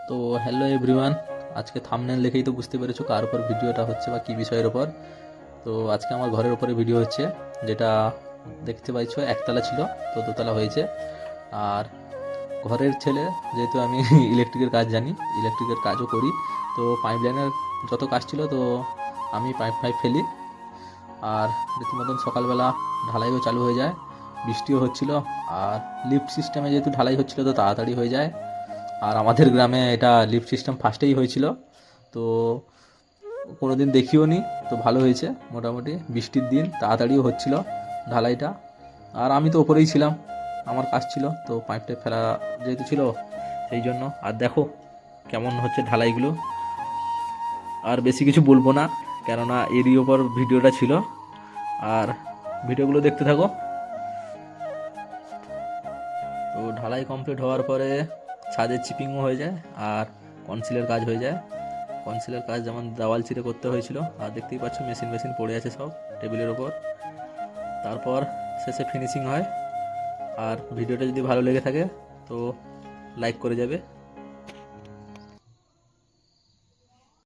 তো hello everyone, আজকে thumbnail দেখেই তো বুঝতে পেরেছো কার উপর ভিডিওটা হচ্ছে বা কী বিষয়ের ওপর। তো আজকে আমার ঘরের উপরে ভিডিও হচ্ছে, যেটা দেখতে পাইছো একতলা ছিল তো দোতলা হয়েছে। আর ঘরের ছেলে যেহেতু আমি ইলেকট্রিকের কাজ জানি, ইলেকট্রিকের কাজও করি, তো পাইপ লাইনের যত কাজ ছিল তো আমি পাইপ ফাইপ ফেলি। আর রীতিমতন সকালবেলা ঢালাইও চালু হয়ে যায়, বৃষ্টিও হচ্ছিল। আর লিফট সিস্টেমে যেহেতু ঢালাই হচ্ছিল তো তাড়াতাড়ি হয়ে যায়। আর আমাদের গ্রামে এটা লিফট সিস্টেম ফার্স্টেই হয়েছিল, তো কোনো দিন দেখিও নি। তো ভালো হয়েছে, মোটামুটি বৃষ্টির দিন তাড়াতাড়িও হচ্ছিল ঢালাইটা। আর আমি তো ওপরেই ছিলাম, আমার কাজ ছিল তো পাইপ টাইপ ফেলা যেহেতু ছিল সেই জন্য। আর দেখো কেমন হচ্ছে ঢালাইগুলো। আর বেশি কিছু বলবো না, কেননা এরই ওপর ভিডিওটা ছিল। আর ভিডিওগুলো দেখতে থাকো। তো ঢালাই কমপ্লিট হওয়ার পরে ছাদের চিপিংও হয়ে যায় আর কনসিলের কাজ হয়ে যায়। কনসিলের কাজ যেমন দেওয়াল চিরে করতে হয়েছিল, আর দেখতেই পাচ্ছ মেশিন মেশিন পড়ে আছে সব টেবিলের ওপর। তারপর শেষে ফিনিশিং হয়। আর ভিডিওটা যদি ভালো লেগে থাকে তো লাইক করে যাবে।